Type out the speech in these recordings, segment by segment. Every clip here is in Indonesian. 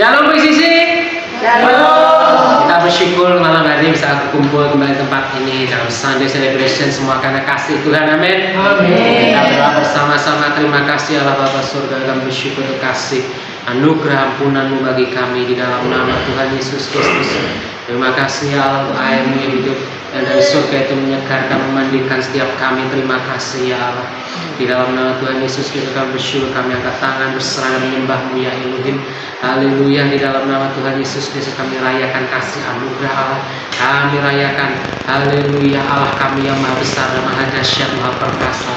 Shalom PCC. Shalom. Kita bersyukur malam hari ini bisa kumpul kembali di tempat ini dalam Sunday Celebration, semua karena kasih Tuhan. Amin. Amin. Kita berdoa bersama-sama. Terima kasih Allah Bapa Surga, kami bersyukur untuk kasih anugerah ampunan-Mu bagi kami di dalam nama Tuhan Yesus Kristus. Terima kasih Allah untuk air-Mu yang hidup dan dari surga itu menyegarkan, memandikan setiap kami. Terima kasih ya Allah. Di dalam nama Tuhan Yesus Kristus kami bersyukur, kami angkat tangan berserah dan menyembah-Mu ya Elohim. Haleluya. Di dalam nama Tuhan Yesus Kristus kami rayakan kasih anugerah Allah. Kami rayakan haleluya Allah kami yang maha besar dan maha dahsyat, maha perkasa.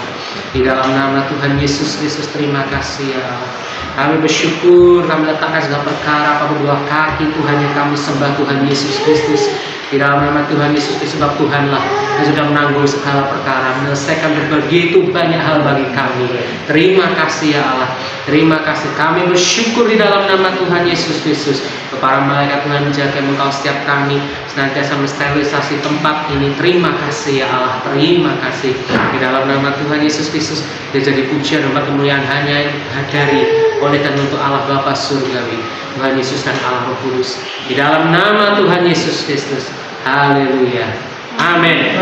Di dalam nama Tuhan Yesus Kristus terima kasih ya Allah. Kami bersyukur, kami letakkan segala perkara pada dua kaki Tuhan yang kami sembah Tuhan Yesus Kristus. Di dalam nama Tuhan Yesus Kristus, sebab Tuhanlah yang sudah menanggung segala perkara, menyelesaikan begitu banyak hal bagi kami. Terima kasih ya Allah. Terima kasih. Kami bersyukur di dalam nama Tuhan Yesus Kristus. Para malaikat Tuhan menjaga Engkau setiap kami, senantiasa mensterilisasi tempat ini. Terima kasih ya Allah. Terima kasih. Di dalam nama Tuhan Yesus Kristus, dia jadi pujian dan kemuliaan hanya dari oleh dan untuk Allah Bapa Surgawi, Tuhan Yesus dan Allah Roh Kudus. Di dalam nama Tuhan Yesus Kristus. Haleluya. Amin.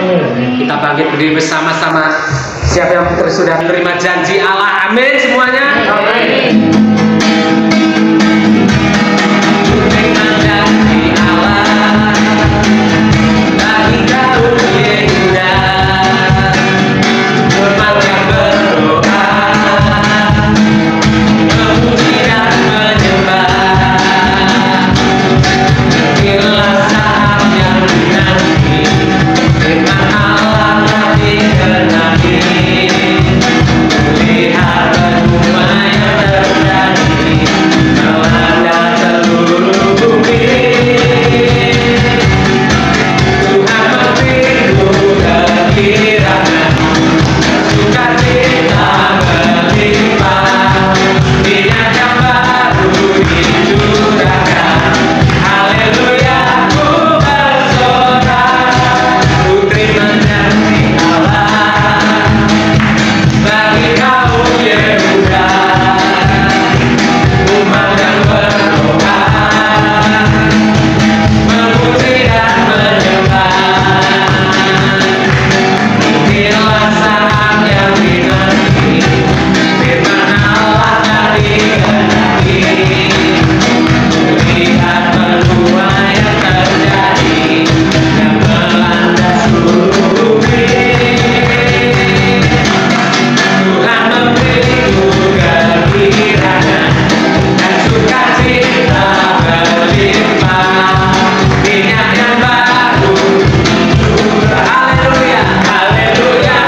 Kita bangkit berdiri bersama-sama. Siapa yang sudah menerima janji Allah? Amin semuanya. Amin. Terima janji Allah bagi kaum Yehuda. Umat yang berdoa, memuji dan menyembah. Inilah saat yang dinanti, firman Allah yang dikenapi. Lihat penuaian yang terjadi melanda seluruh bumi. Tuhan memberiku kegirangan, sukacita berlimpah, minyak yang baru dicurahkan. Haleluya, ku bersorak, ku terima janji Allah bagi kaum Yehuda. Umat yang berdoa, memuji dan menyembah. Inilah saat yang dinanti, firman Allah tak dikenapi. Lihat penuaian yang terjadi, yang melanda seluruh bumi. Tuhan memberiku kegirangan dan sukacita berlimpah, minyak yang baru. Haleluya, haleluya,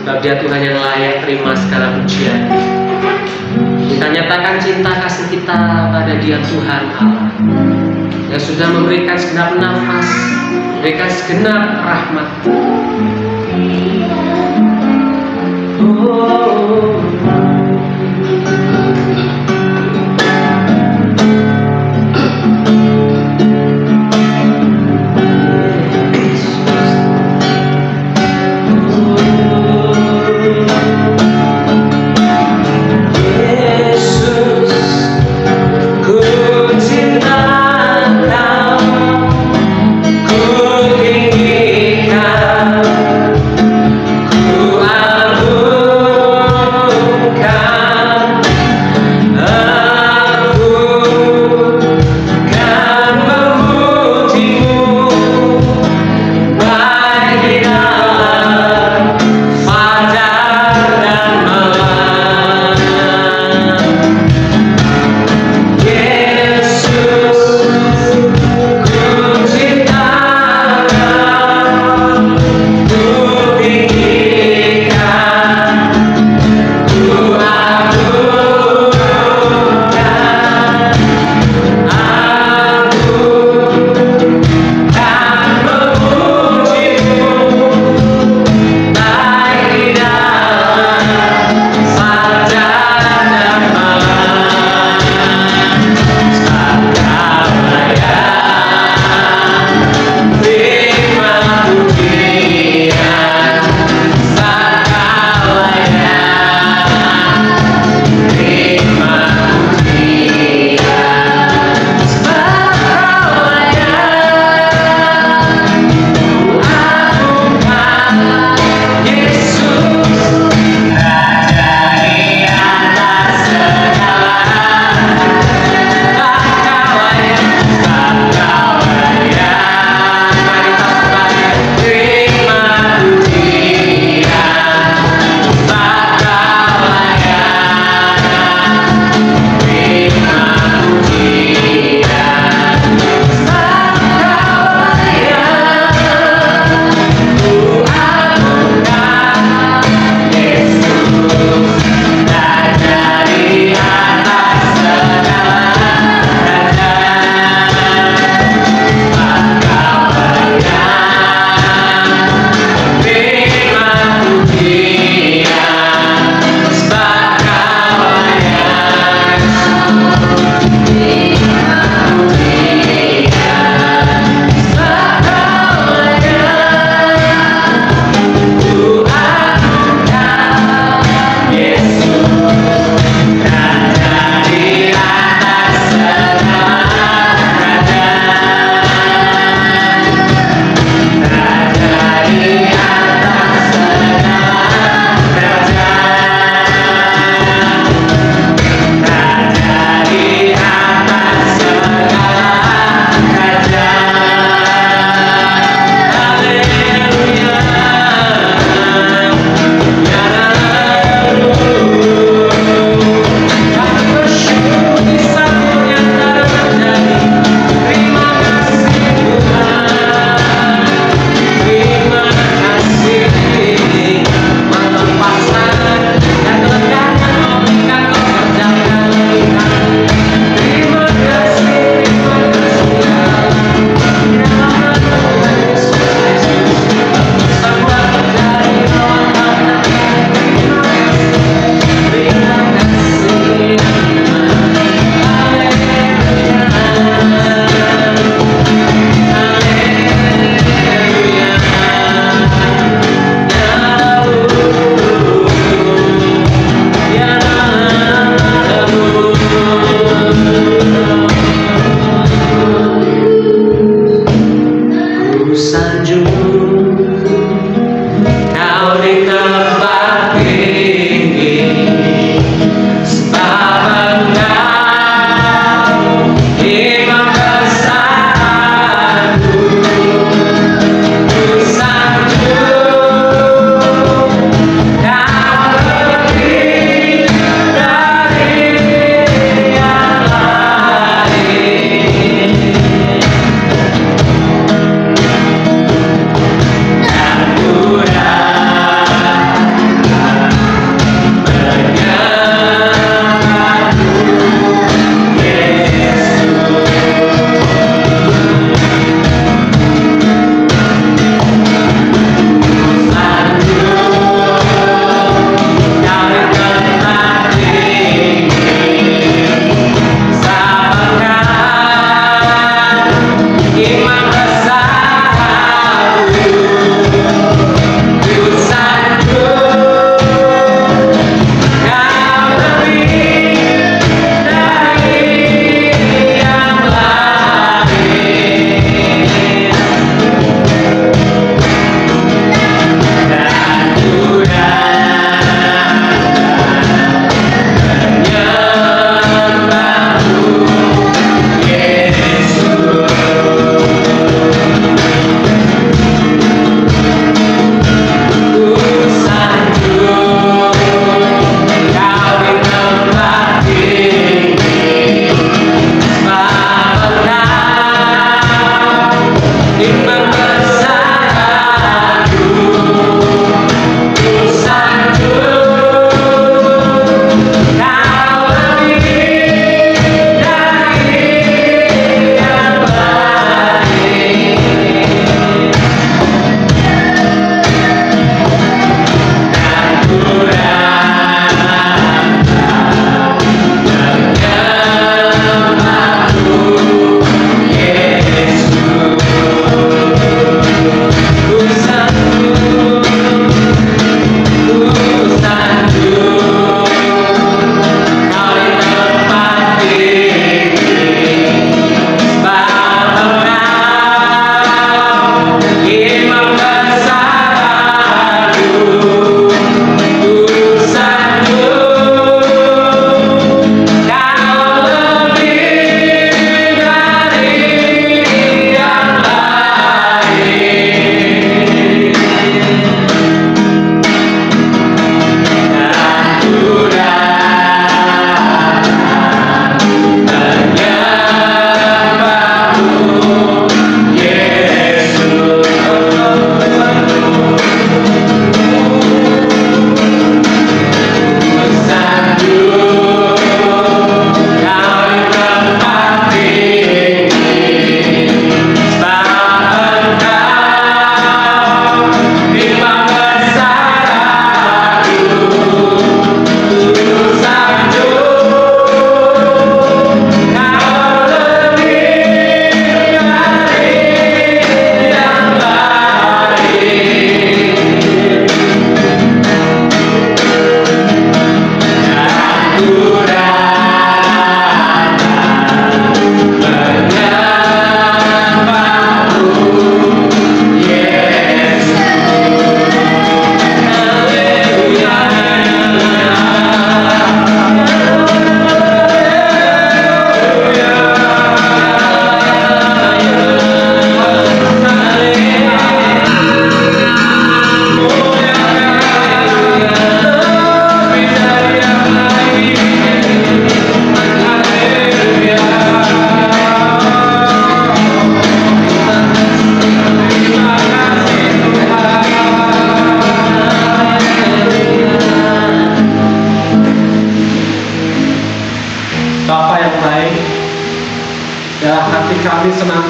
Sebab Dia Tuhan yang layak terima segala pujian. Kita nyatakan cinta kasih kita pada Dia Tuhan Allah yang sudah memberikan segenap nafas, memberikan segenap rahmat. Ku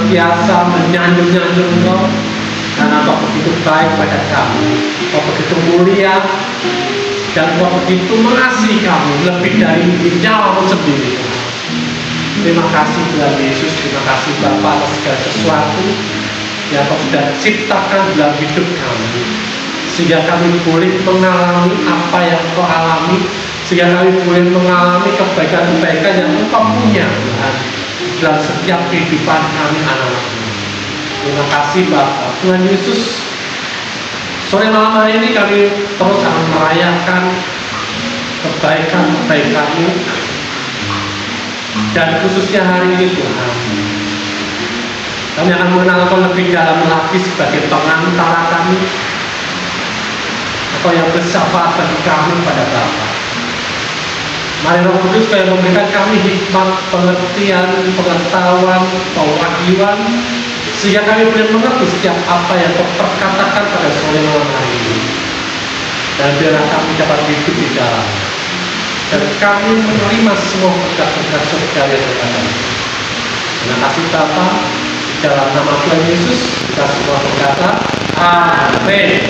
senantiasa menyanjung-nyanjung Engkau, karena Engkau begitu baik pada kami, Engkau begitu mulia, dan Engkau begitu mengasihi kami lebih dari nyawamu sendiri. Terima kasih Tuhan Yesus, terima kasih Bapa atas segala sesuatu yang Kau sudah ciptakan dalam hidup kami, sehingga kami boleh mengalami apa yang Kau alami, sehingga kami boleh mengalami kebaikan-kebaikan yang Engkau punya Tuhan dalam setiap kehidupan kami anak-anakmu. Terima kasih Bapak. Tuhan Yesus, sore malam hari ini kami terus akan merayakan kebaikan-kebaikan-Mu, dan khususnya hari ini Tuhan, kami akan mengenal Kau lebih dalam lagi sebagai pengantara kami, Kau yang bersyafaat bagi kami pada Bapa. Mari Roh Kudus yang memberikan kami hikmat, pengertian, pengetahuan, pewahyuan, sehingga kami boleh mengerti setiap apa yang Kau perkatakan pada sore malam hari ini. Dan biarlah kami dapat hidup di dalam, dan kami menerima semua berkat-berkat surga yang berkata. Terima kasih Bapa, dalam nama Tuhan Yesus kita semua berkata, amin.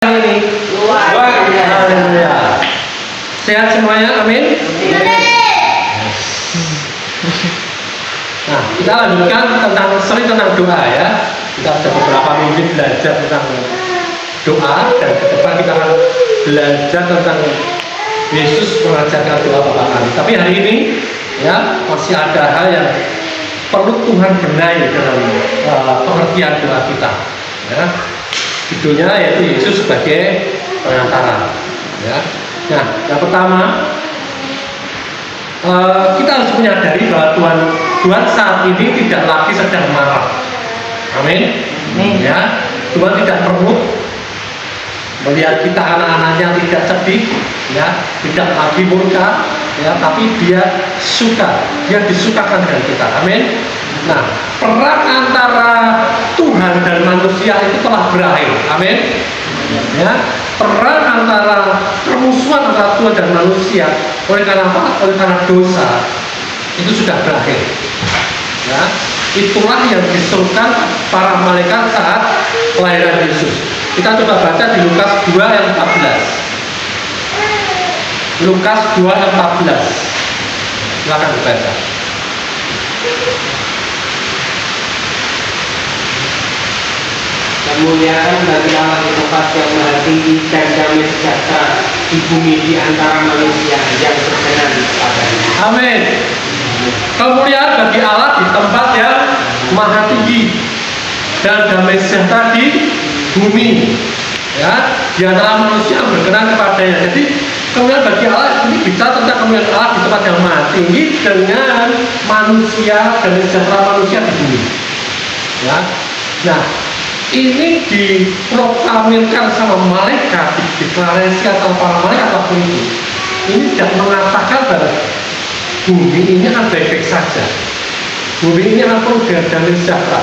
Haleluya. Sehat semuanya, amin. Nah, kita lanjutkan tentang doa ya. Kita sudah beberapa minggu belajar tentang doa, dan ke depan kita akan belajar tentang Yesus mengajarkan doa Bapa kami. Tapi hari ini ya masih ada hal yang perlu Tuhan benahi dalam pengertian doa kita. Ya. Judulnya yaitu Yesus sebagai pengantara. Ya. Nah, yang pertama kita harus menyadari bahwa Tuhan saat ini tidak lagi sedang marah. Amin. Ya, Tuhan tidak perlu melihat kita anak-anaknya tidak sedih, ya, tidak lagi murka, ya, tapi Dia suka, Dia disukakan dengan kita. Amin. Nah, perang antara Tuhan dan manusia itu telah berakhir. Amin. Ya, perang antara permusuhan antara Tuhan dan manusia oleh karena apa? Oleh karena dosa itu sudah berakhir. Ya, itulah yang diserukan para malaikat saat kelahiran Yesus. Kita coba baca di Lukas 2 ayat 14. Lukas 2 ayat 14. Silakan dibaca. Kemuliaan bagi Allah di tempat yang maha tinggi, dan damai sejahtera di bumi di antara manusia yang berkenan kepadanya. Amin. Kemuliaan bagi Allah di tempat yang maha tinggi, dan damai sejahtera di bumi, ya, di antara manusia yang berkenan kepadanya. Jadi kemuliaan bagi Allah ini bicara tentang kemuliaan Allah di tempat yang maha tinggi dengan manusia, dan sejahtera manusia di bumi. Ya, nah ini diproklamirkan sama malaikat, dideklarasikan sama para malaikat waktu itu. Ini tidak mengatakan bahwa bumi ini akan baik-baik saja. Bumi ini akan penuh dengan damai sejahtera.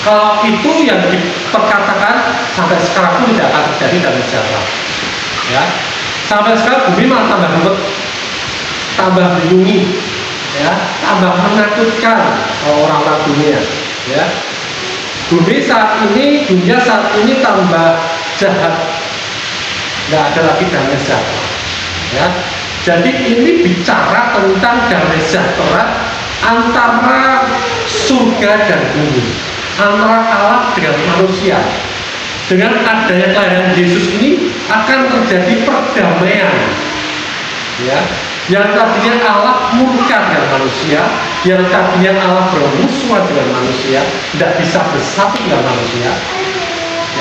Kalau itu yang diperkatakan, sampai sekarang pun tidak akan terjadi damai sejahtera. Ya, sampai sekarang bumi malah tambah ribet, tambah bingungi, ya, tambah menakutkan orang-orang dunia. Ya, dunia saat ini tambah jahat, nggak ada lagi damai sejahtera. Ya, jadi ini bicara tentang damai sejahtera antara surga dan bumi, antara Allah dengan manusia. Dengan adanya kelahiran Yesus ini akan terjadi perdamaian. Ya, yang tadinya Allah murka dengan manusia, yang tadinya Allah bermusuhan dengan manusia, tidak bisa bersatu dengan manusia,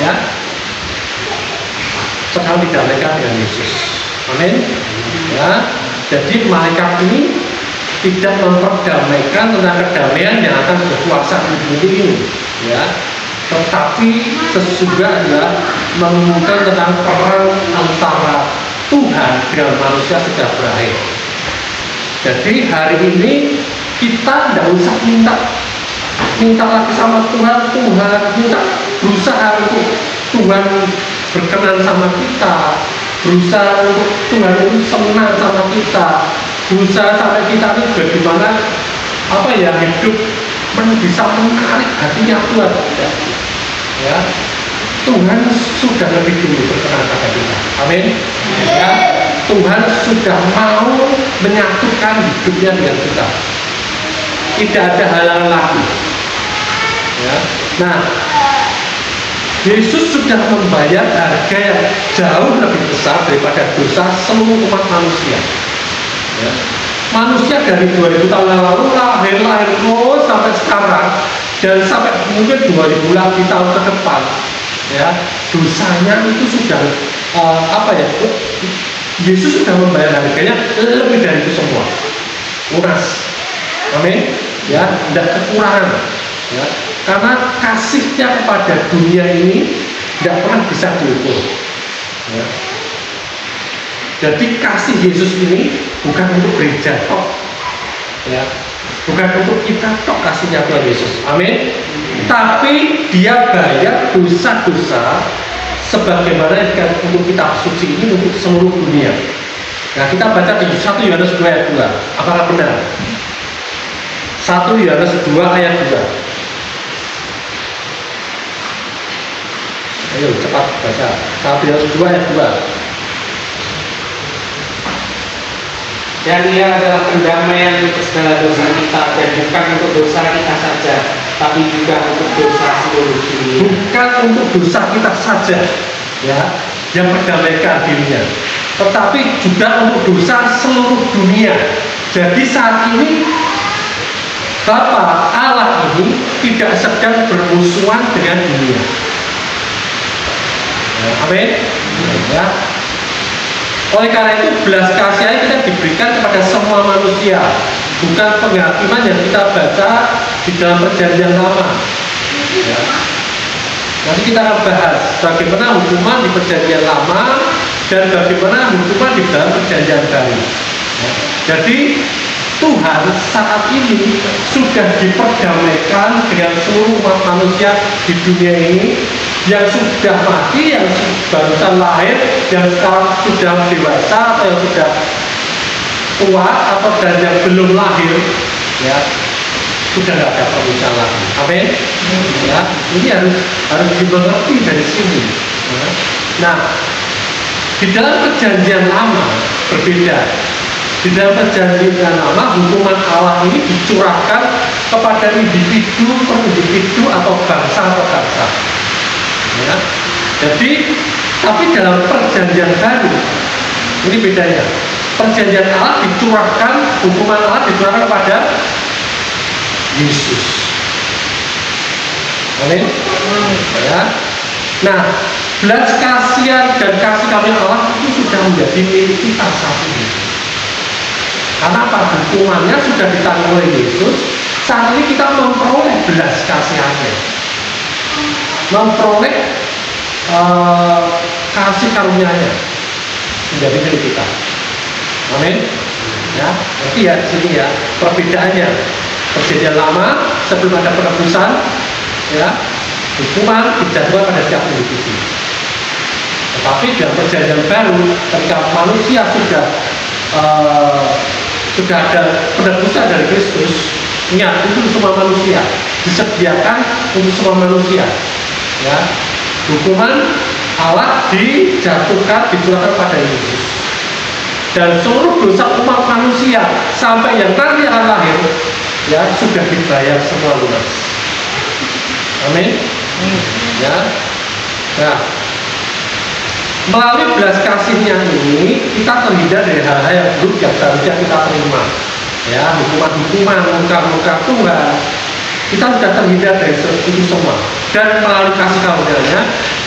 ya, sekarang didamaikan dengan Yesus. Amin. Ya, jadi malaikat ini tidak memperdamaikan tentang kedamaian yang akan berkuasa di bumi ini, ya, tetapi sesungguhnya adalah mengumumkan tentang perang antara Tuhan dengan manusia sudah berakhir. Jadi hari ini kita tidak usah minta lagi sama Tuhan minta berusaha untuk Tuhan berkenan sama kita, berusaha untuk Tuhan itu senang sama kita, berusaha sampai kita ini bagaimana hidup bisa menarik hatinya Tuhan. Ya, Tuhan sudah lebih dulu berkenan pada kita. Amin. Ya, Tuhan sudah mau menyatukan hidupnya dengan kita. Tidak ada halangan lagi. Ya. Nah, Yesus sudah membayar harga yang jauh lebih besar daripada dosa seluruh umat manusia. Ya. Manusia dari 2000 tahun yang lalu lahir terus sampai sekarang dan sampai mungkin 2000 lagi tahun ke depan, ya, dosanya itu sudah Yesus sudah membayar harganya lebih dari itu semua, lunas. Amin. Ya, tidak kekurangan. Ya, karena kasihnya kepada dunia ini tidak pernah bisa diukur. Ya. Jadi kasih Yesus ini bukan untuk gereja tok, ya, bukan untuk kita tok kasihnya Tuhan Yesus. Amin. Tapi Dia bayar dosa-dosa sebagaimana untuk kita suci ini untuk seluruh dunia. Nah, kita baca di 1 Yohanes 2 ayat 2. Apakah benar? 1 Yohanes 2 ayat 2. Ayo cepat baca. 1 Yohanes 2 ayat 2. Dan Ia adalah pendamaian untuk segala dosa kita, dan bukan untuk dosa kita saja, tapi juga untuk dosa seluruh dunia. Bukan untuk dosa kita saja, ya, yang mendamaikan dirinya, tetapi juga untuk dosa seluruh dunia. Jadi saat ini Bapa Allah ini tidak sedang bermusuhan dengan dunia. Ya, amin. Ya. Oleh karena itu belas kasihan kita diberikan kepada semua manusia, bukan penghakiman yang kita baca di dalam perjanjian lama. Ya. Nanti kita akan bahas bagaimana hukuman di perjanjian lama dan bagaimana hukuman di dalam perjanjian baru. Ya. Jadi Tuhan saat ini sudah diperdamaikan dengan seluruh umat manusia di dunia ini, yang sudah mati, yang barusan lahir, yang sekarang sudah dewasa atau yang sudah tua atau dan yang belum lahir, ya, sudah tidak ada permusuhan lagi. Amin. Ya, ini harus dimengerti dari sini. Ya. Nah, di dalam perjanjian lama berbeda. Di dalam perjanjian lama, hukuman Allah ini dicurahkan kepada individu per individu atau bangsa per bangsa. Ya. Jadi, tapi dalam perjanjian baru, ini bedanya. Perjanjian Allah dicurahkan, hukuman Allah dicurahkan kepada Yesus. Amin. Ya. Nah, belas kasihan dan kasih karunia Allah itu sudah menjadi milik kita saat ini. Karena apa? Hukumannya sudah ditanggung oleh Yesus. Saat ini kita memperoleh belas kasihannya, memperoleh kasih karunia-Nya menjadi milik kita. Amin. Ya, berarti ya di sini ya perbedaannya. Perjanjian lama sebelum ada penebusan, ya, hukuman dijatuhkan pada setiap individu. Tetapi dalam perjanjian baru, ketika manusia sudah ada penebusan dari Kristus, ingat itu semua manusia, disediakan untuk semua manusia. Ya, hukuman Allah dijatuhkan, dicurahkan pada Yesus, dan seluruh dosa umat manusia sampai yang nanti akan lahir, ya, sudah dibayar semua lunas. Amin. Ya. Nah, melalui belas kasihnya ini kita terhindar dari hal-hal yang buruk yang seharusnya kita terima. Ya, hukuman-hukuman, muka-muka Tuhan, kita sudah terhindar dari itu semua. Dan melalui kasih karunia-Nya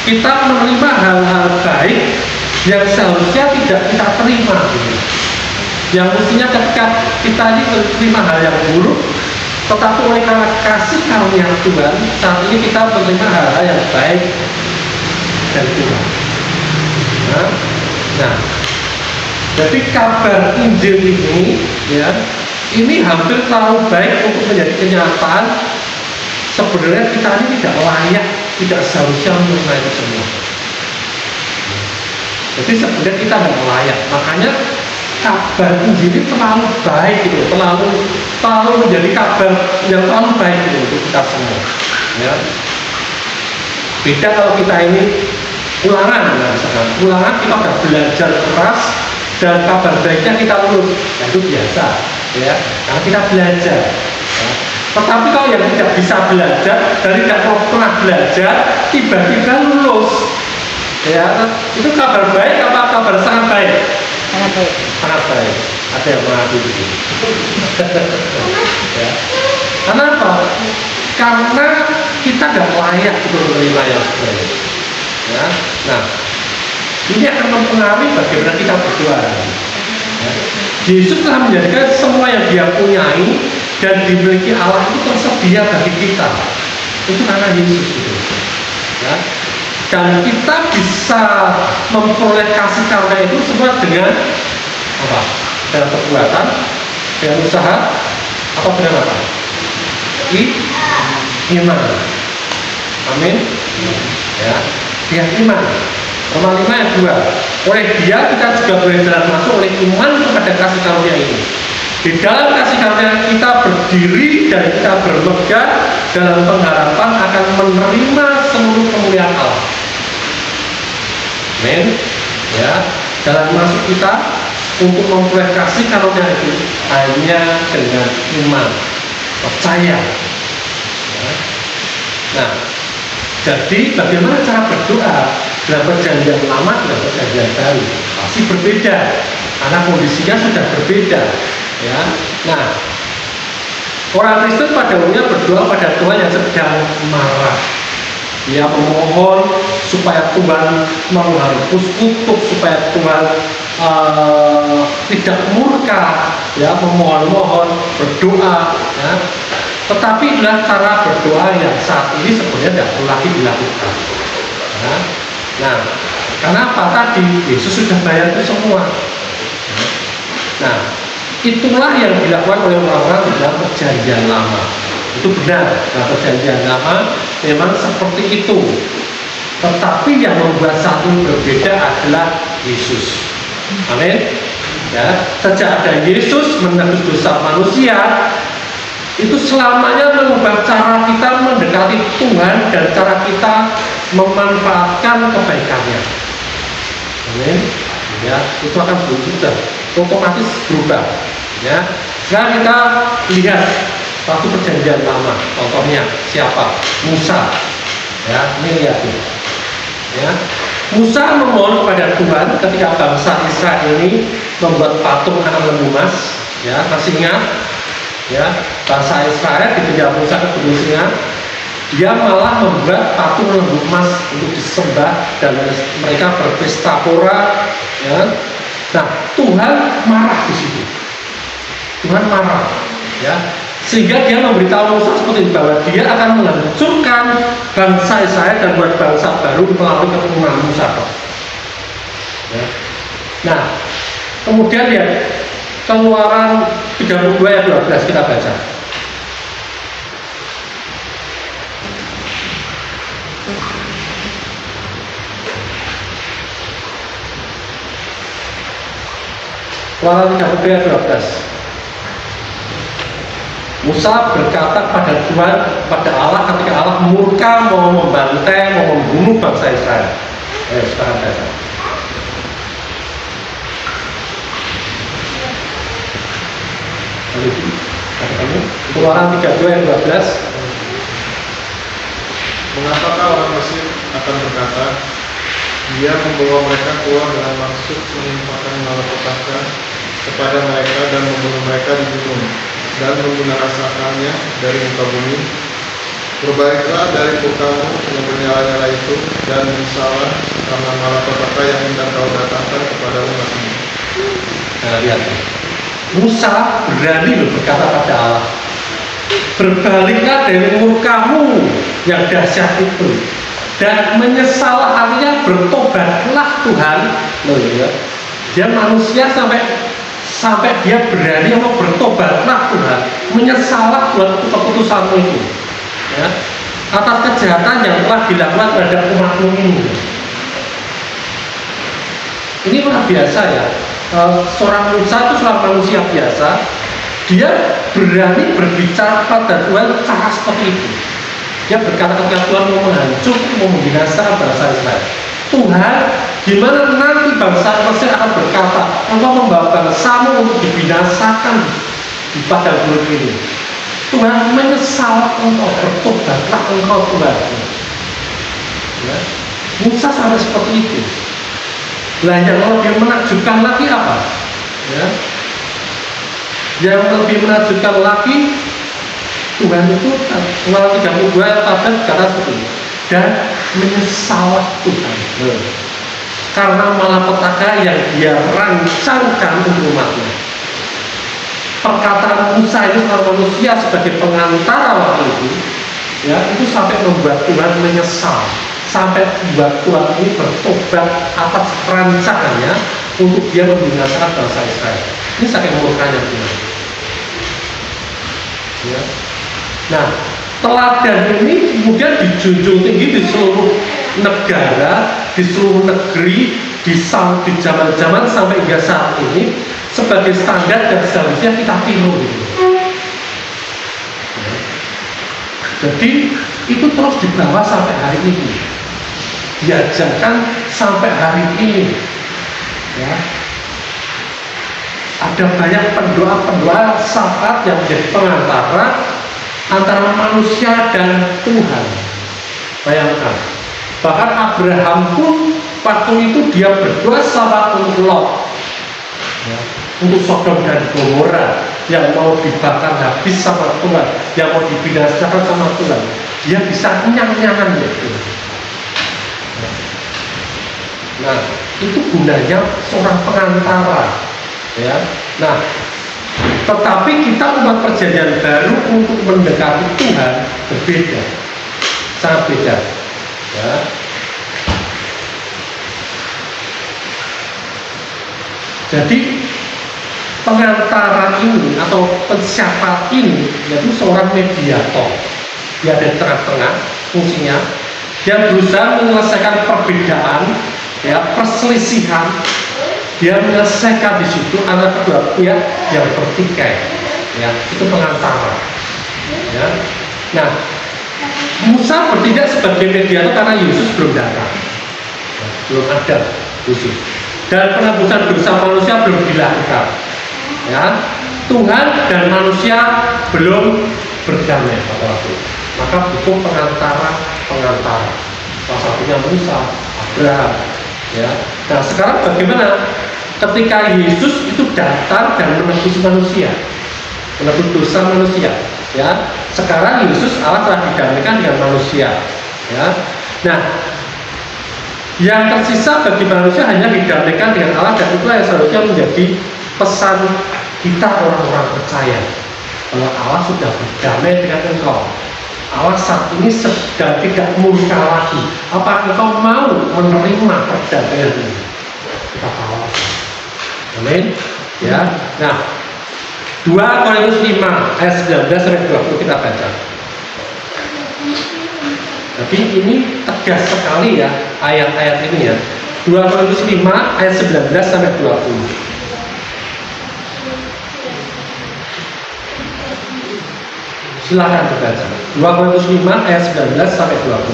kita menerima hal-hal baik yang seharusnya tidak kita terima. Yang mestinya ketika kita ini menerima hal yang buruk, tetapi oleh karena kasih karunia Tuhan, saat ini kita menerima hal-hal yang baik dari Tuhan. Nah, jadi kabar Injil ini, ya, ini hampir terlalu baik untuk menjadi kenyataan. Sebenarnya kita ini tidak layak, tidak seharusnya menerima itu semua. Jadi sebenarnya kita tidak layak. Makanya kabar Injil ini terlalu baik, gitu, terlalu selalu menjadi kabar yang terlalu baik untuk kita semua. Ya. Beda kalau kita ini ulangan, misalkan ulangan kita sudah belajar keras dan kabar baiknya kita lulus, nah, itu biasa, ya, karena kita belajar. Ya. Tetapi kalau yang tidak bisa belajar, dari tidak pernah belajar, tiba-tiba lulus, ya, itu kabar baik apa kabar sangat baik? Sangat baik. Sangat baik. Ada yang mengaku begini. Ya. Kenapa? Karena kita tidak layak untuk menerima yang sebenarnya. Ya. Nah, ini akan mempengaruhi bagaimana kita berdoa. Ya. Yesus telah menjadikan semua yang Dia punyai dan dimiliki Allah itu tersedia bagi kita. Itu karena Yesus itu. Ya. Dan kita bisa memperoleh kasih karunia itu semua dengan apa? Dengan perbuatan, dengan usaha, atau dengan apa? Iman. Amin. Ya, dengan iman. Roma 5 ayat 2. Oleh Dia kita juga boleh jalan masuk oleh iman kepada kasih karunia ini. Di dalam kasih karunia kita berdiri dan kita bermegah dalam pengharapan akan menerima seluruh kemuliaan Allah. Amin. Ya, jalan masuk kita untuk memperoleh kasih karunia itu hanya dengan iman, percaya. Ya. Nah, jadi bagaimana cara berdoa dalam perjanjian lama dan perjanjian baru pasti berbeda karena kondisinya sudah berbeda. Ya, nah, orang Kristen pada umumnya berdoa pada Tuhan yang sedang marah. Dia memohon supaya Tuhan menghapus kutuk, supaya Tuhan tidak murka, ya, memohon-mohon, berdoa, ya. Tetapi adalah cara berdoa yang saat ini sebenarnya tidak perlu lagi dilakukan. Ya. Nah, kenapa tadi Yesus sudah bayar itu semua? Nah, itulah yang dilakukan oleh orang-orang di dalam perjanjian lama. Itu benar, dalam perjanjian lama memang seperti itu. Tetapi yang membuat satu berbeda adalah Yesus. Amin. Ya, sejak ada Yesus menebus dosa manusia, itu selamanya mengubah cara kita mendekati Tuhan dan cara kita memanfaatkan kebaikannya. Amin. Ya, itu akan berubah, otomatis berubah. Ya, sekarang kita lihat waktu perjanjian lama, contohnya siapa? Musa. Ya, ini lihat. Ya, Musa memohon kepada Tuhan ketika bangsa Israel ini membuat patung anak lembu emas. Ya, masih ingat? Ya, bangsa Israel dikejar Musa ke Gunung Sinai. Dia malah membuat patung lembu emas untuk disembah dan mereka berpesta pora. Ya. Nah, Tuhan marah di situ. Tuhan marah. Ya. Sehingga dia memberitahu Musa seperti bahwa dia akan menghancurkan bangsa Israel dan buat bangsa baru melalui keturunan Musa. Ya. Nah, kemudian ya Keluaran 32 ayat 12 kita baca. Keluaran 32 ayat 12. Musa berkata pada Tuhan, pada Allah ketika Allah murka mau membantai, mau membunuh bangsa Israel. Sekarang baca. Keluaran 32 ayat 12. Mengapakah orang Mesir akan berkata, Dia membawa mereka keluar dengan maksud menimpakan malapetaka kepada mereka dan membunuh mereka di gunung dan membinasakannya dari muka bumi. Berbaiklah dari murkamu yang bernyala-nyala itu dan menyesallah karena malapetaka yang hendak kau datangkan kepada umatmu. Nah, lihat. Musa berani berkata pada Allah, berbaliklah dari murkamu yang dahsyat itu dan menyesallah, artinya bertobatlah Tuhan. Loh, ya. Dia manusia sampai dia berani mau bertobatlah Tuhan, menyesallah buat keputusanmu itu, ya, atas kejahatan yang telah dilakukan terhadap umatmu ini. Ini luar biasa ya. Seorang Musa itu seorang manusia biasa, dia berani berbicara pada Tuhan cara seperti itu. Dia berkata ketika Tuhan mau menghancurkan, mau membinasakan bangsa Israel. Tuhan, gimana nanti bangsa Mesir akan berkata, engkau membawa bangsamu untuk dibinasakan di padang gurun ini. Tuhan menyesal engkau, bertobatlah engkau Tuhan. Ya. Musa sampai seperti itu. Lah yang lebih menakjubkan lagi apa? Ya. Yang lebih menakjubkan lagi, Tuhan itu Ulangan 32 ayat 14 kata seperti ini. Dan menyesal Tuhan karena malapetaka yang dia rancangkan untuk umatnya. Perkataan Musa itu seorang manusia sebagai pengantara waktu itu, ya, itu sampai membuat Tuhan menyesal, sampai membuat Tuhan ini bertobat atas rancangannya untuk dia membinasakan bangsa Israel. Ini saking murkanya Tuhan. Ya. Nah, teladan ini kemudian dijunjung tinggi di seluruh negara, di seluruh negeri, di zaman-zaman sampai hingga saat ini sebagai standar dan seharusnya kita tiru gitu. Ya. Jadi itu terus dibawa sampai hari ini, diajarkan sampai hari ini. Ya. Ada banyak pendoa-pendoa syafaat yang menjadi pengantara antara manusia dan Tuhan. Bayangkan, bahkan Abraham pun waktu itu dia berdoa syafaat untuk Lot, ya, untuk Sodom dan Gomora yang mau dibakar habis sama Tuhan, yang mau dibinasakan sama Tuhan. Dia bisa nyang-nyangan gitu. Nah, itu gunanya seorang pengantara, ya. Nah, tetapi kita umat perjanjian baru untuk mendekati Tuhan berbeda, sangat beda. Ya. Jadi pengantara ini atau pensyafat ini yaitu seorang mediator. Dia ada di tengah-tengah fungsinya. Dia berusaha menyelesaikan perbedaan, ya, perselisihan. Dia menyelesaikan di situ antara kedua pihak yang bertikai, ya, itu pengantara. Ya. Nah, Musa bertindak sebagai mediator karena Yesus belum datang, ya, belum ada Yesus, dan penebusan dosa manusia belum dilakukan. Ya, Tuhan dan manusia belum berdamai pada waktu itu. Maka butuh pengantara. Salah satunya Musa, Abraham. Ya. Nah, sekarang bagaimana ketika Yesus itu datang dan menebus manusia, menebus dosa manusia, ya. Sekarang Yesus Allah telah didamaikan dengan manusia, ya. Nah, yang tersisa bagi manusia hanya didamaikan dengan Allah, dan itulah yang seharusnya menjadi pesan kita orang-orang percaya bahwa Allah sudah berdamai dengan engkau. Allah saat ini sedang tidak murka lagi. Apa engkau mau menerima perdamaian ini? Kita tahu. Amin. Ya. Nah, 2 Korintus 5 ayat 19 sampai 20 kita baca. Jadi ini tegas sekali ya ayat-ayat ini ya. 2 Korintus 5 ayat 19 sampai 20. Silakan dibaca. 2 Korintus 5 ayat 19 sampai 20.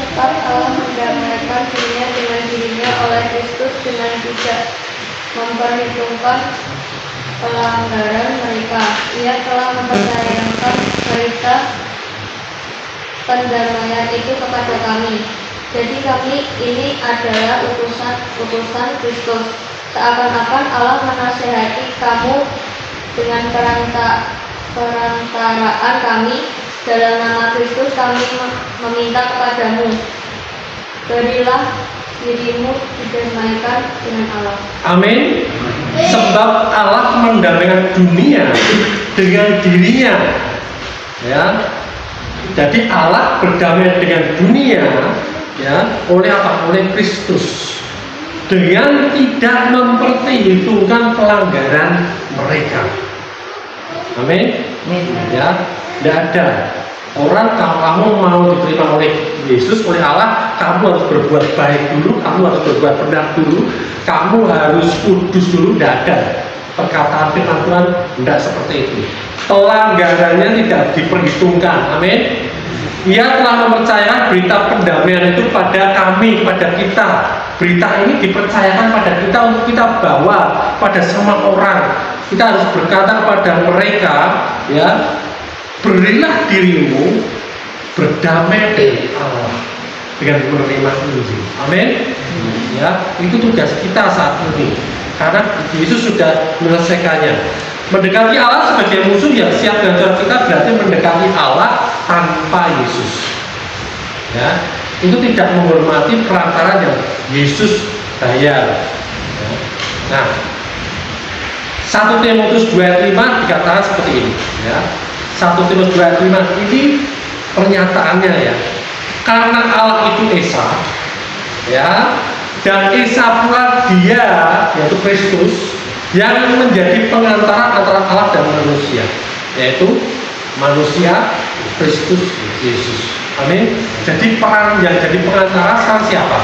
Sebab Allah mendamaikan dunia dengan dirinya oleh Kristus dengan tidak memperhitungkan pelanggaran mereka. Ia telah mempercayakan berita pendamaian itu kepada kami. Jadi kami ini adalah utusan Kristus. Seakan-akan Allah menasihati kamu dengan perantaraan kami. Dalam nama Kristus kami meminta kepadamu, berilah dirimu didamaikan dengan Allah. Amin. Sebab Allah mendamaikan dunia dengan dirinya, ya. Jadi Allah berdamai dengan dunia, ya, oleh apa? Oleh Kristus, dengan tidak memperhitungkan pelanggaran mereka. Amin. Ya, tidak ada orang, kalau kamu mau diterima oleh Yesus, oleh Allah, kamu harus berbuat baik dulu, kamu harus berbuat benar dulu, kamu harus kudus dulu. Tidak ada. perkataan firman Tuhan tidak seperti itu. Pelanggarannya tidak diperhitungkan. Amin. Ia telah mempercayakan berita pendamaian itu pada kami, pada kita. Berita ini dipercayakan pada kita untuk kita bawa pada semua orang. Kita harus berkata kepada mereka, ya, berilah dirimu berdamai dengan Allah dengan menerima Injil. Amin. Ya, itu tugas kita saat ini. Karena Yesus sudah menyelesaikannya. Mendekati Allah sebagai musuh yang siap gancur kita berarti mendekati Allah tanpa Yesus. Ya, itu tidak menghormati perantara yang Yesus bayar. Ya. Nah, 1 Timotius 2:5 dikatakan seperti ini. Ya, 1 Timotius 2:5 ini pernyataannya, ya. Karena Allah itu Esa, ya, dan Esa pula Dia, yaitu Kristus, yang menjadi pengantara antara Allah dan manusia, yaitu manusia Kristus Yesus. Amin. Jadi peran yang jadi pengantara sekarang siapa?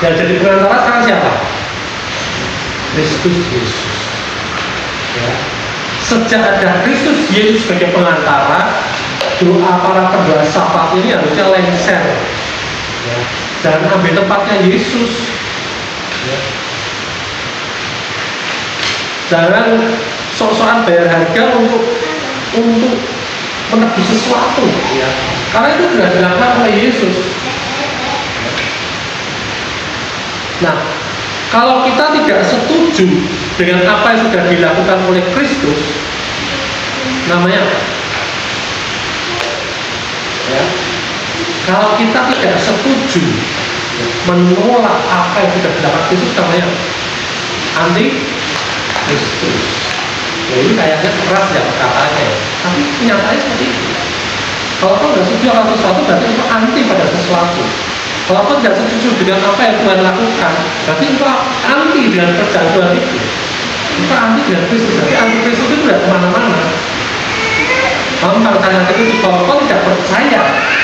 Yang jadi pengantara sekarang siapa? Kristus Yesus. Ya. Sejak ada Kristus Yesus sebagai pengantara, doa para pendoa syafaat ini harusnya lengser. Ya. Jangan ambil tempatnya Yesus. Ya. Jangan sok-sokan bayar harga untuk menebus sesuatu, ya. Karena itu sudah dilakukan oleh Yesus. Nah, kalau kita tidak setuju dengan apa yang sudah dilakukan oleh Kristus, namanya apa? Ya. Kalau kita tidak setuju menolak apa yang sudah dilakukan Kristus, namanya anti Kristus. Ya, ini kayaknya keras ya perkataannya, tapi nyatanya seperti itu. Kalau kau tidak setuju akan sesuatu, berarti itu anti pada sesuatu. Kalau kau tidak setuju dengan apa yang Tuhan lakukan, berarti itu anti dengan kerjaan Tuhan itu. Itu anti dengan Kristus. Jadi anti Kristus itu tidak kemana-mana. Kamu tanya itu, kalau kau tidak percaya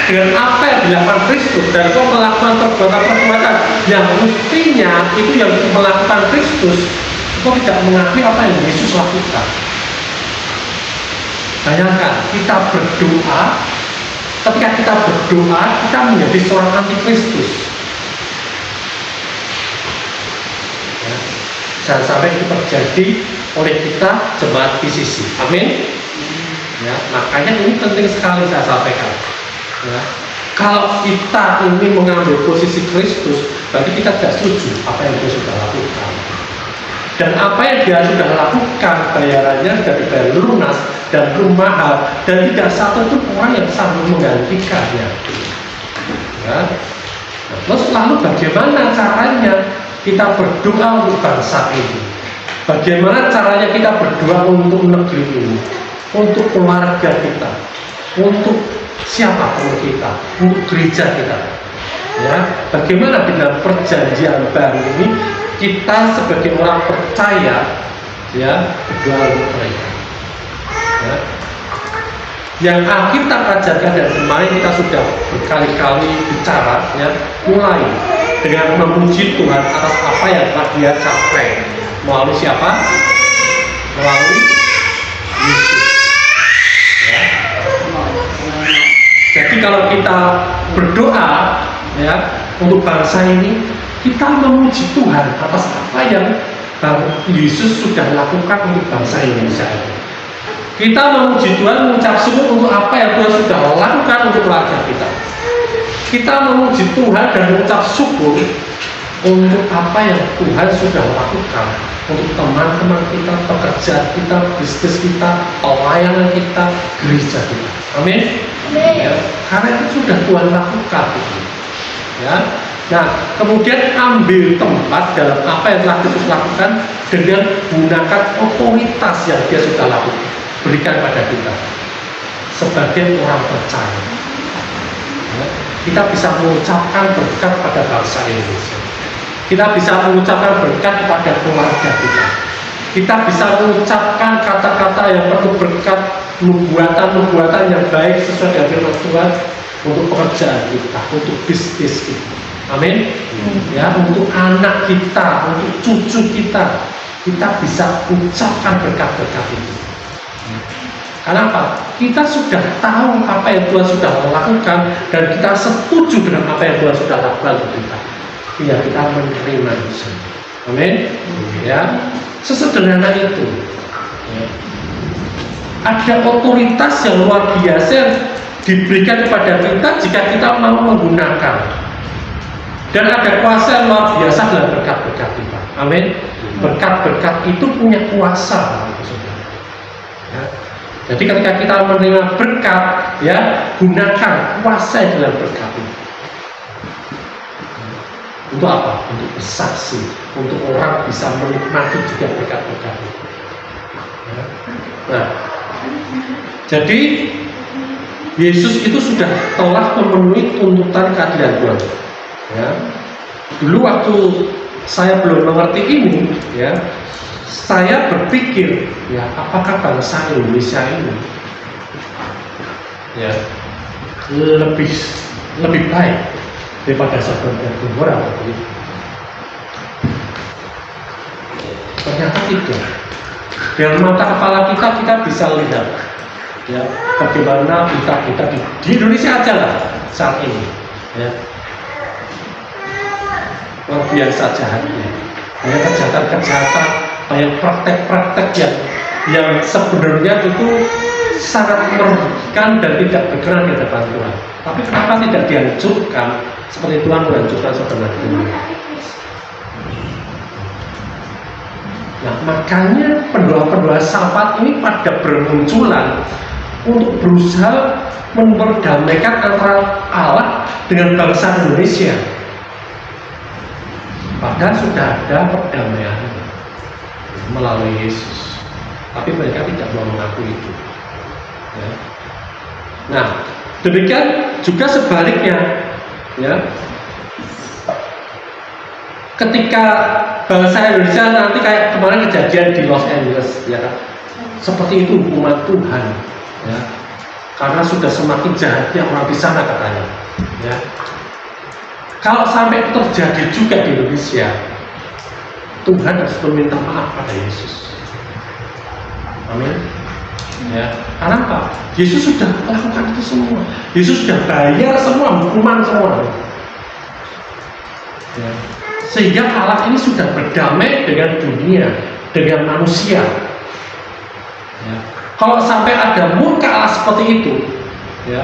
dengan apa yang dilakukan Kristus dan kau melakukan perbuatan-perbuatan yang mestinya itu yang melakukan Kristus, kau tidak mengakui apa yang Yesus lakukan. Bayangkan, kita berdoa, ketika kita berdoa, kita menjadi seorang anti Kristus. Ya. Jangan sampai itu terjadi oleh kita jemaat PCC. Amin. Ya, makanya ini penting sekali saya sampaikan. Ya. Kalau kita ini mengambil posisi Kristus, berarti kita tidak setuju apa yang dia sudah lakukan. Dan apa yang dia sudah lakukan, bayarannya sudah dibayar lunas dan mahal, dan tidak satu pun orang yang sanggup menggantikannya. Ya. Nah, terus lalu bagaimana caranya kita berdoa untuk bangsa ini? Bagaimana caranya kita berdoa untuk negeri ini? Untuk keluarga kita, untuk siapapun kita, untuk gereja kita. Ya, bagaimana dengan perjanjian baru ini kita sebagai orang percaya, ya, berdoa untuk mereka. Ya. Yang Alkitab ajarkan dan kemarin kita sudah berkali-kali bicara, ya, mulai dengan memuji Tuhan atas apa yang telah Dia capai melalui siapa? Melalui Yesus. Jadi kalau kita berdoa, ya, untuk bangsa ini, kita memuji Tuhan atas apa yang Yesus sudah lakukan untuk bangsa Indonesia. Kita memuji Tuhan, mengucap syukur untuk apa yang Tuhan sudah lakukan untuk keluarga kita. Kita memuji Tuhan dan mengucap syukur untuk apa yang Tuhan sudah lakukan untuk teman-teman kita, pekerjaan kita, bisnis kita, pelayanan kita, gereja kita. Amin. Ya, karena itu sudah Tuhan lakukan. Ya. Nah, kemudian ambil tempat dalam apa yang telah Kristus lakukan dengan menggunakan otoritas yang Dia sudah lakukan, berikan pada kita sebagai orang percaya. Ya. Kita bisa mengucapkan berkat pada bangsa Indonesia. Kita bisa mengucapkan berkat kepada keluarga kita. Kita bisa mengucapkan kata-kata yang penuh berkat, nubuatan-nubuatan yang baik sesuai dengan firman Tuhan untuk pekerjaan kita, untuk bisnis kita. Amin. Ya, untuk anak kita, untuk cucu kita bisa ucapkan berkat-berkat itu. Karena apa? Kita sudah tahu apa yang Tuhan sudah lakukan dan kita setuju dengan apa yang Tuhan sudah lakukan untuk kita. Ya, kita menerima itu. Amin. Ya, sesederhana itu. Ya. Ada otoritas yang luar biasa yang diberikan kepada kita jika kita mau menggunakan. Dan ada kuasa yang luar biasa dalam berkat-berkat kita. Amin. Berkat-berkat itu punya kuasa. Ya. Jadi ketika kita menerima berkat, ya, gunakan kuasa yang dalam berkat itu. Untuk apa? Untuk bersaksi, untuk orang bisa menikmati juga berkat-berkat itu. Ya. Nah, jadi Yesus itu sudah telah memenuhi tuntutan keadilan Tuhan. Ya. Dulu waktu saya belum mengerti ini, ya, saya berpikir, ya, apakah bangsa Indonesia ini, ya, lebih baik daripada Sodom dan Gomora? Ternyata tidak. Dengan mata kepala kita bisa lihat, ya, bagaimana kita di Indonesia aja lah saat ini, ya, luar biasa jahatnya, banyak kejahatan, banyak praktek-praktek yang sebenarnya itu sangat merugikan dan tidak berkenan di hadapan Tuhan. Tapi kenapa tidak dihancurkan seperti Tuhan menghancurkan Sodom dan Gomora? Nah, makanya pendoa-pendoa Syafat ini pada bermunculan untuk berusaha memperdamaikan antara Allah dengan bangsa Indonesia. Padahal sudah ada perdamaian melalui Yesus, tapi mereka tidak mau mengakui itu. Ya. Nah, demikian juga sebaliknya, ya. Ketika bangsa Indonesia nanti kayak kemarin kejadian di Los Angeles, ya kan, seperti itu hukuman Tuhan, ya, karena sudah semakin jahatnya orang di sana katanya, ya. Kalau sampai terjadi juga di Indonesia, Tuhan harus meminta maaf pada Yesus. Amin. Ya, karena apa? Yesus sudah melakukan itu semua. Yesus sudah bayar semua hukuman semua. Ya. Sehingga Allah ini sudah berdamai dengan dunia, dengan manusia. Ya. Kalau sampai ada murka Allah seperti itu, ya,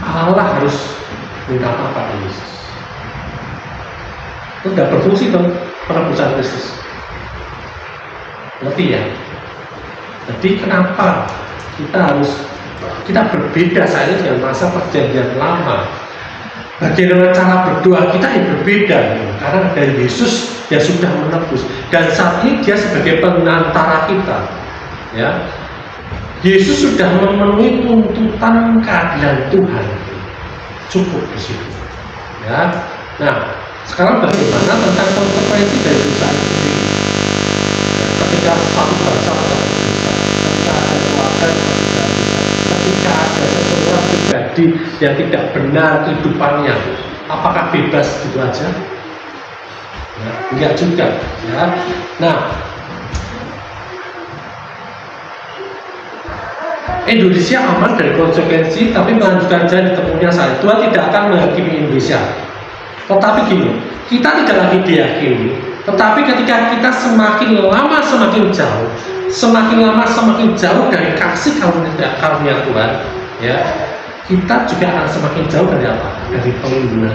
Allah harus minta maaf pada Yesus. Itu tidak berfungsi dong penebusan Kristus. Ngerti ya? Jadi kenapa kita berbeda saat ini dengan masa perjanjian lama? Bagaimana cara berdoa kita yang berbeda, karena dari Yesus yang sudah menebus dan saat ini dia sebagai pengantara kita, ya. Yesus sudah memenuhi tuntutan keadilan Tuhan, cukup di situ, ya. Nah, sekarang bagaimana tentang konsekuensi dari dosa itu? Ya, ketika satu bangsa tetap berdosa, ketika ada keluarga yang tidak bisa, ketika ada seseorang pribadi yang tidak benar kehidupannya, apakah bebas gitu aja? Ya, enggak juga, ya. Nah, Indonesia aman dari konsekuensi, tapi melanjutkan jalan ditempuhnya saya. Tuhan tidak akan menghakimi Indonesia. Tetapi gini, kita tidak lagi diyakini, tetapi ketika kita semakin lama semakin jauh, semakin lama semakin jauh dari kasih karunia Tuhan, ya, kita juga akan semakin jauh dari apa? Dari pelindungan.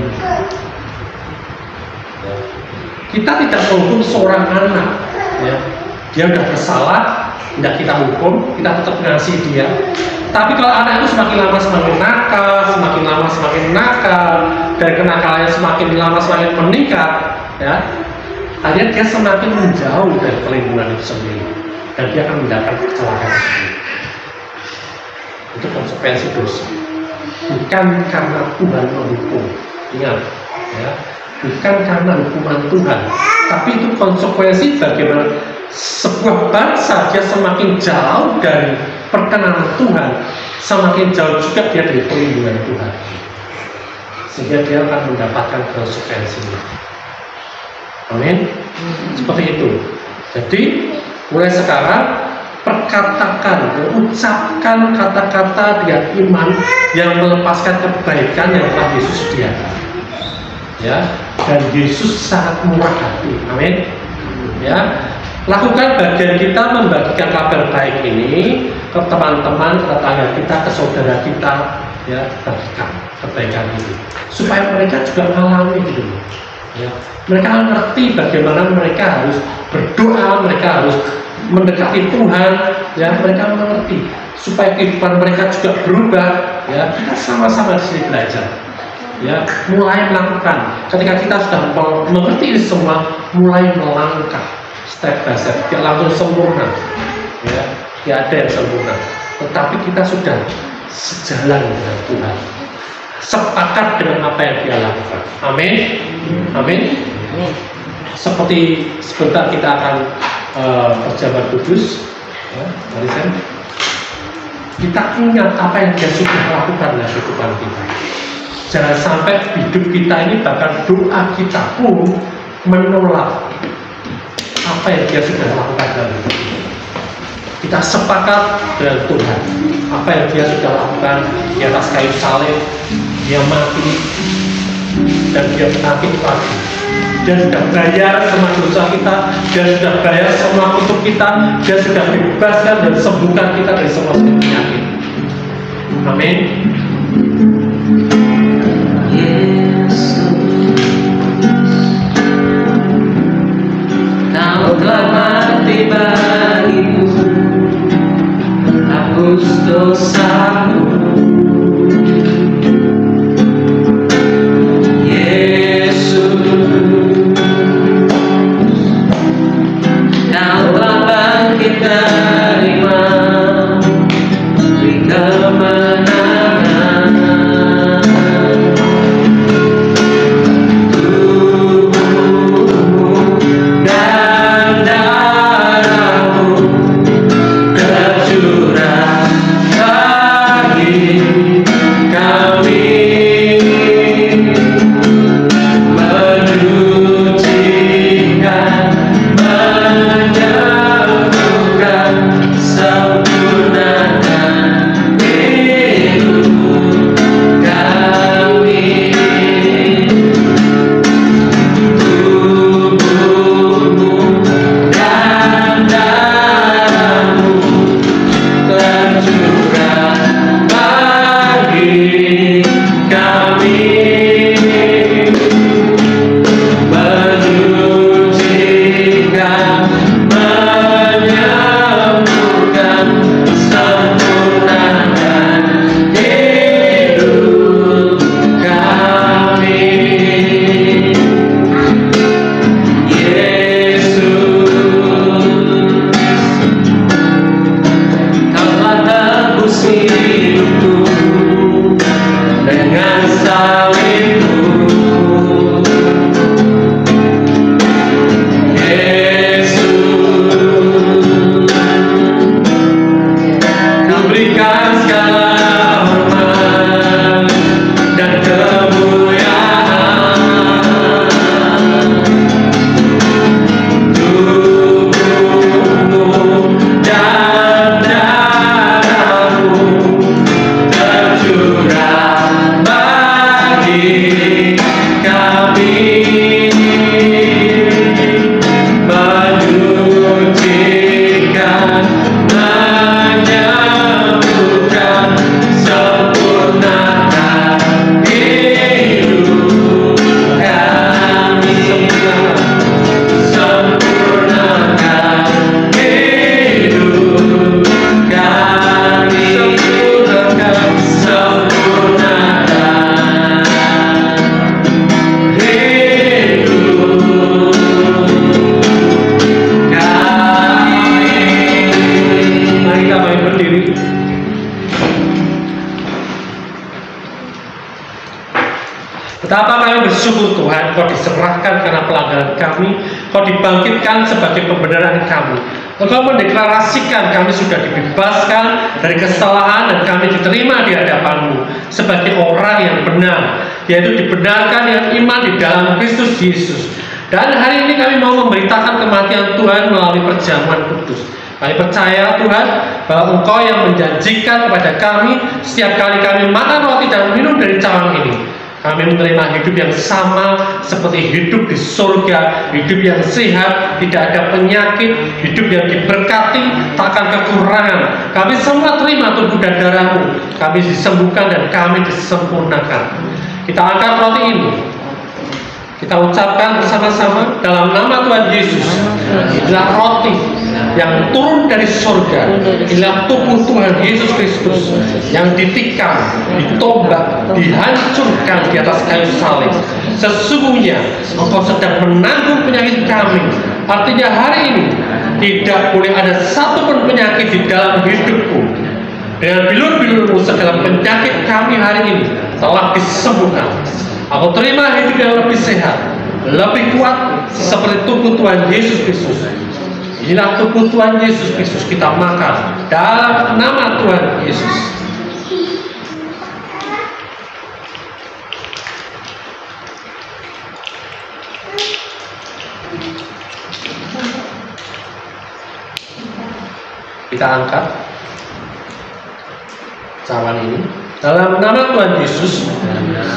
Ya. Kita tidak menghukum seorang anak, ya, dia sudah bersalah, tidak kita hukum, kita tetap mengasihi dia. Tapi kalau anak itu semakin lama semakin nakal, semakin lama semakin nakal, dan kenakalannya semakin lama semakin meningkat, ya, akhirnya dia semakin menjauh dari pelindungan itu sendiri, dan dia akan mendapat kecelakaan sendiri. Itu konsekuensi dosa. Bukan karena Tuhan menghukum, ingat, ya, bukan karena hukuman Tuhan, tapi itu konsekuensi bagaimana sebuah bangsa dia semakin jauh dari perkenanan Tuhan, semakin jauh juga dia dari perlindungan Tuhan. sehingga dia akan mendapatkan konsekuensinya. Amin. Seperti itu. Jadi mulai sekarang perkatakan, ucapkan kata-kata dengan iman yang melepaskan kebaikan yang telah Yesus sediakan. Ya, dan Yesus sangat murah hati. Amin. Ya, lakukan bagian kita membagikan kabar baik ini ke teman-teman, ke tetangga kita, ke saudara kita. Ya, bagikan kebaikan ini supaya mereka juga mengalami gitu. Ya, mereka ngerti bagaimana mereka harus berdoa, mereka harus mendekati Tuhan, ya, mereka mengerti supaya kehidupan mereka juga berubah. Ya, kita sama-sama di sini belajar. Ya, mulai melakukan. Ketika kita sudah mengerti ini semua, mulai melangkah step by step. Tidak langsung sempurna, ya, tidak ada yang sempurna. Tetapi kita sudah sejalan dengan Tuhan, sepakat dengan apa yang Dia lakukan. Amin, amin. Seperti sebentar kita akan perjamuan kudus, ya, mari saya. Kita ingat apa yang Dia sudah lakukan dalam kehidupan kita. Jangan sampai hidup kita ini, bahkan doa kita pun menolak apa yang Dia sudah lakukan dalam hidup kita. Kita sepakat dengan Tuhan, apa yang Dia sudah lakukan di atas kayu salib. Dia mati dan Dia bangkit lagi. Dia sudah bayar semua dosa kita, Dia sudah bayar semua kutuk kita, Dia sudah bebaskan dan sembuhkan kita dari semua penyakit. Amin. Kau telah mati bagiku, hapus dosaku. Yesus, Kau telah bangkit dari mati, kemenangan. Betapa kami bersyukur Tuhan, Kau diserahkan karena pelanggaran kami, Kau dibangkitkan sebagai pembenaran kami. Engkau mendeklarasikan kami sudah dibebaskan dari kesalahan dan kami diterima di hadapan-Mu sebagai orang yang benar. yaitu dibenarkan dengan iman di dalam Kristus Yesus. Dan hari ini kami mau memberitakan kematian Tuhan melalui perjamuan kudus. Kami percaya Tuhan bahwa Engkau yang menjanjikan kepada kami setiap kali kami makan roti dan minum dari cawan ini, kami menerima hidup yang sama seperti hidup di surga, hidup yang sehat, tidak ada penyakit, hidup yang diberkati, tak akan kekurangan. Kami semua terima tubuh dan darah-Mu, kami disembuhkan dan kami disempurnakan. Kita angkat roti ini, kita ucapkan bersama-sama dalam nama Tuhan Yesus. Inilah roti yang turun dari surga, inilah tubuh Tuhan Yesus Kristus yang ditikam, ditombak, dihancurkan di atas kayu salib. Sesungguhnya Engkau sedang menanggung penyakit kami. Artinya hari ini tidak boleh ada satupun penyakit di dalam hidupku. Dengan bilur-bilur-Mu segala penyakit kami hari ini telah disembuhkan. Aku terima hidup yang lebih sehat, lebih kuat seperti tubuh Tuhan Yesus Kristus. Inilah tubuh Tuhan Yesus Kristus, kita makan dalam nama Tuhan Yesus. Kita angkat cawan ini dalam nama Tuhan Yesus.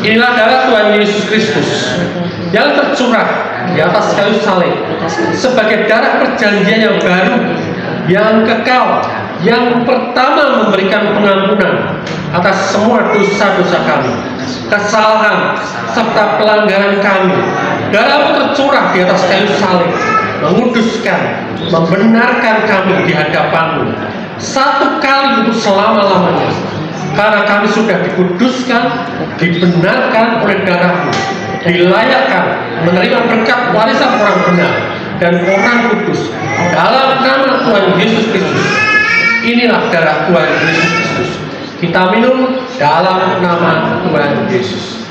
Inilah darah Tuhan Yesus Kristus yang tercurah di atas kayu salib sebagai darah perjanjian yang baru, yang kekal, yang pertama memberikan pengampunan atas semua dosa-dosa kami, kesalahan serta pelanggaran kami. Darah-Mu tercurah di atas kayu salib, menguduskan, membenarkan kami di hadapan-Mu satu kali untuk selama-lamanya. Karena kami sudah dikuduskan, dibenarkan oleh darah-Mu, dilayakkan menerima berkat warisan orang benar dan orang kudus dalam nama Tuhan Yesus Kristus. Inilah darah Tuhan Yesus Kristus. Kita minum dalam nama Tuhan Yesus.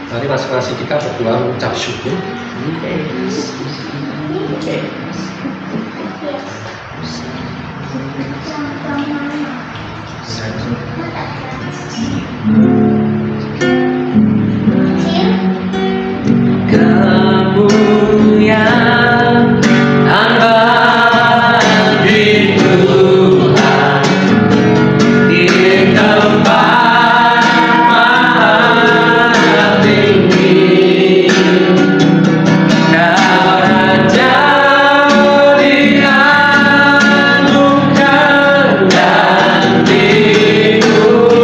Mari masing-masing kita berdoa mengucap syukur. Kamu yang angkat di Tuhan di tempat maha tinggi, Kau Raja dianugerahkan dan dimuliakan.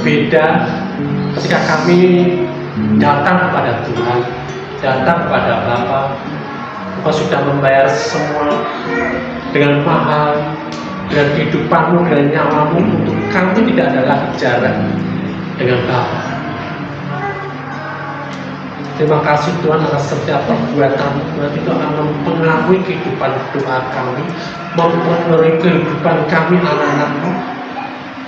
berbeda ketika kami datang kepada Tuhan, datang kepada Bapa. Engkau sudah membayar semua dengan mahal, dengan kehidupanmu, dengan nyawamu, untuk kami tidak ada lagi jarak dengan Bapa. Terima kasih Tuhan atas setiap perbuatan Tuhan itu akan mempengaruhi kehidupan doa kami, mempengaruhi kehidupan kami anak-anakmu,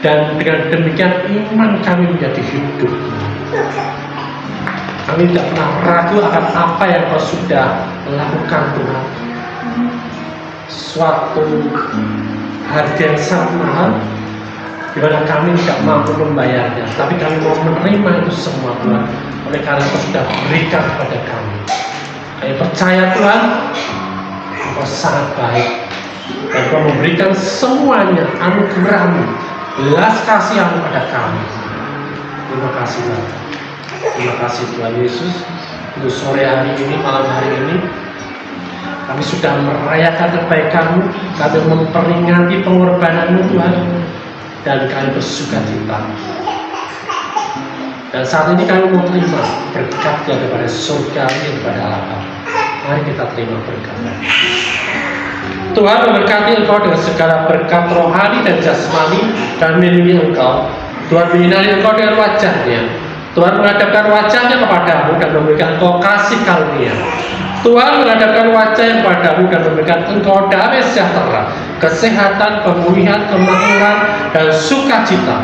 dan dengan demikian iman kami menjadi hidup. Kami tidak pernah ragu akan apa yang Kau sudah lakukan Tuhan. Suatu harga yang sangat mahal, di mana kami tidak mampu membayarnya, tapi kami mau menerima itu semua Tuhan, oleh karena Kau sudah berikan kepada kami. Kami percaya Tuhan, Kau sangat baik, dan Kau memberikan semuanya anugerah-Mu, belas kasihan kepada kami. Terima kasih Tuhan. Terima kasih Tuhan Yesus, untuk sore hari ini, malam hari ini kami sudah merayakan kebaikan-Mu, kami memperingati pengorbanan-Mu Tuhan, dan kami bersuka cita. Dan saat ini kami mau terima berkat daripada surga daripada Allah. Mari kita terima berkat. Tuhan memberkati Engkau dengan segala berkat rohani dan jasmani, dan melindungi Engkau. Tuhan menyinari Engkau dengan wajah-Nya. Tuhan menghadapkan wajah-Nya kepadamu dan memberikan Engkau kasih karunia. Tuhan menghadapkan wajah-Nya kepadamu dan memberikan Engkau damai sejahtera, kesehatan, pemulihan, kemakmuran, dan sukacita.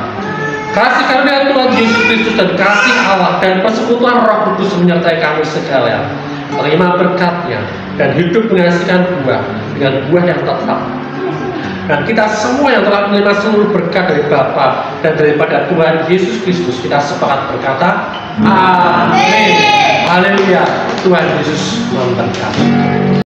Kasih karunia Tuhan Yesus Kristus dan kasih Allah dan persekutuan Roh Kudus menyertai kami sekalian. Terima berkat-Nya dan hidup menghasilkan buah dengan buah yang tetap. Dan kita semua yang telah menerima seluruh berkat dari Bapa dan daripada Tuhan Yesus Kristus, kita sepakat berkata, Amin. Haleluya. Tuhan Yesus memberkati.